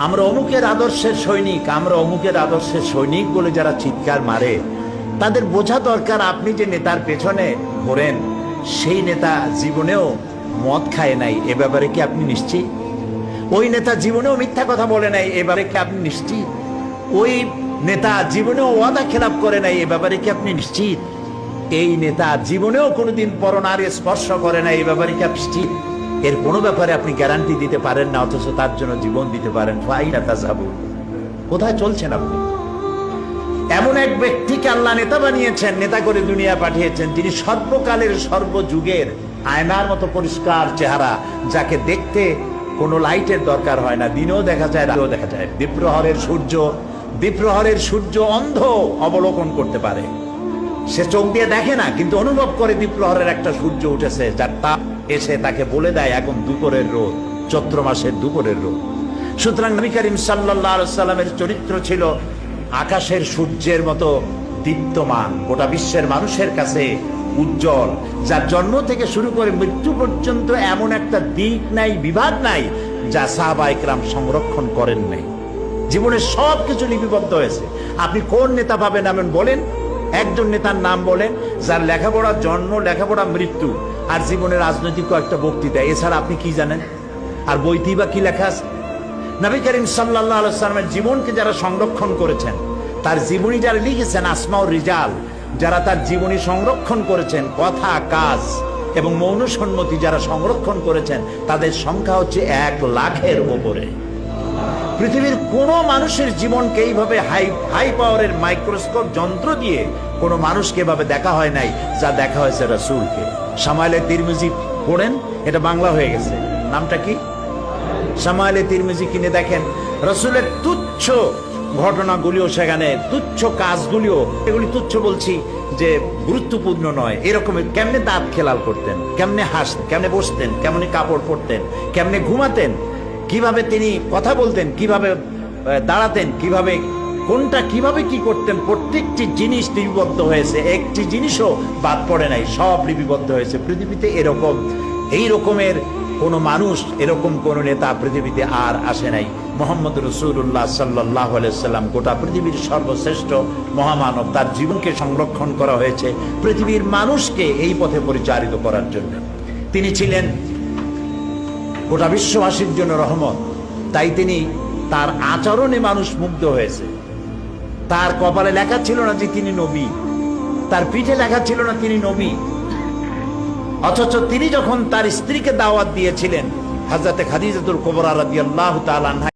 আমরা অমুকের আদর্শের সৈনিক, আমরা অমুকের আদর্শের সৈনিক বলে যারা চিৎকার মারে, তাদের বোঝা দরকার আপনি যে নেতার পেছনে ঘোরেন সেই নেতা জীবনেও মদ খায় নাই, এ ব্যাপারে কি আপনি নিশ্চিত? ওই নেতা জীবনেও মিথ্যা কথা বলে নাই, এ ব্যাপারে কি আপনি নিশ্চিত? ওই নেতা জীবনেও ওয়াদা খেলাপ করে নাই, এ ব্যাপারে কি আপনি নিশ্চিত? এই নেতা জীবনেও কোনোদিন পরনারী স্পর্শ করে নাই, এই ব্যাপারে কি আপনি নিশ্চিত? এর কোনো ব্যাপারে আপনি গ্যারান্টি দিতে পারেন না, অথচ তার জন্য জীবন দিতে পারেন। ফাইনা তাযাবু, কোথায় চলছেন আপনি? এমন এক ব্যক্তিকে আল্লাহ নেতা বানিয়েছেন, নেতা করে দুনিয়া পাঠিয়েছেন, যিনি সর্বকালের সর্বযুগের আয়নার মতো পরিষ্কার চেহারা, যাকে দেখতে কোনো লাইটের দরকার হয় না, দিনেও দেখা যায় রাতেও দেখা যায়। দ্বীপ্রহরের সূর্য অন্ধ অবলোকন করতে পারে, সে চোখ দিয়ে দেখে না, কিন্তু অনুভব করে দ্বীপ্রহরের একটা সূর্য উঠেছে, যার তাপ এসে তাকে বলে দেয় এখন দুপুরের রোদ, চৈত্র মাসের দুপুরের রোদ। সুতরাং নবী করিম সাল্লাল্লাহু আলাইহি ওয়াসাল্লামের চরিত্র ছিল আকাশের সূর্যের মতো দীপ্তমান, গোটা বিশ্বের মানুষের কাছে উজ্জ্বল, যার জন্ম থেকে শুরু করে মৃত্যু পর্যন্ত এমন একটা দিক নাই, বিভাগ নাই যা সাহাবায়ে কেরাম সংরক্ষণ করেন নাই। জীবনের সব কিছু লিপিবদ্ধ হয়েছে। আপনি কোন নেতা পাবেন এমন বলেন, একজন নেতার নাম বলেন যার লেখাপড়া জন্ম, লেখাপড়া মৃত্যু, আর জীবনের রাজনৈতিক একটা বক্তৃতা, এছাড়া আপনি কি জানেন? আর বইতেই বা কি লেখা আছে? নবী করিম সাল্লাল্লাহু আলাইহি ওয়াসাল্লামের জীবনকে যারা সংরক্ষণ করেছেন, তার জীবনী যারা লিখেছেন, আসমাউর রিজাল, যারা তার জীবনী সংরক্ষণ করেছেন, কথা, কাজ এবং মৌন সম্মতি যারা সংরক্ষণ করেছেন, তাদের সংখ্যা হচ্ছে 1 লাখের উপরে। পৃথিবীর কোন মানুষের জীবনকে এইভাবে হাই পাওয়ারের মাইক্রোস্কোপ যন্ত্র দিয়ে কোন মানুষকে এভাবে দেখা হয় নাই যা দেখা হয়েছে রাসূলকে। শামাইলে তিরমিজি পড়েন, এটা বাংলা হয়ে গেছে, নামটা কি? শামাইলে তিরমিজি কিনে দেখেন, রাসূলের তুচ্ছ ঘটনাগুলিও সেখানে, তুচ্ছ কাজগুলিও, এগুলি তুচ্ছ বলছি যে গুরুত্বপূর্ণ নয়, এরকমের কেমনে দাঁত খেলাল করতেন, কেমনে হাসতেন, কেমনে বসতেন, কেমনে কাপড় পরতেন, কেমনে ঘুমাতেন, কিভাবে তিনি কথা বলতেন, কিভাবে দাঁড়াতেন, কিভাবে কোনটা কিভাবে কি করতেন, প্রত্যেকটি জিনিস লিপিবদ্ধ হয়েছে, একটি জিনিসও বাদ পড়ে নাই, সব লিপিবদ্ধ হয়েছে। পৃথিবীতে এই রকমের কোন মানুষ, এরকম কোন নেতা পৃথিবীতে আর আসে নাই। মুহাম্মদ রাসূলুল্লাহ সাল্লাল্লাহু আলাইহি ওয়াসাল্লাম গোটা পৃথিবীর সর্বশ্রেষ্ঠ মহামানব, তার জীবনকে সংরক্ষণ করা হয়েছে পৃথিবীর মানুষকে এই পথে পরিচালিত করার জন্য। তিনি ছিলেন গোটা বিশ্ববাসীর জন্য রহমত, তাই তিনি তার আচরণে মানুষ মুগ্ধ হয়েছে। তার কপালে লেখা ছিল না যে তিনি নবী, তার পিঠে লেখা ছিল না তিনি নবী, অথচ তিনি যখন তার স্ত্রীকে দাওয়াত দিয়েছিলেন, হযরতে খাদিজাতুল কুবরা রাদিয়াল্লাহু তাআলা আনহা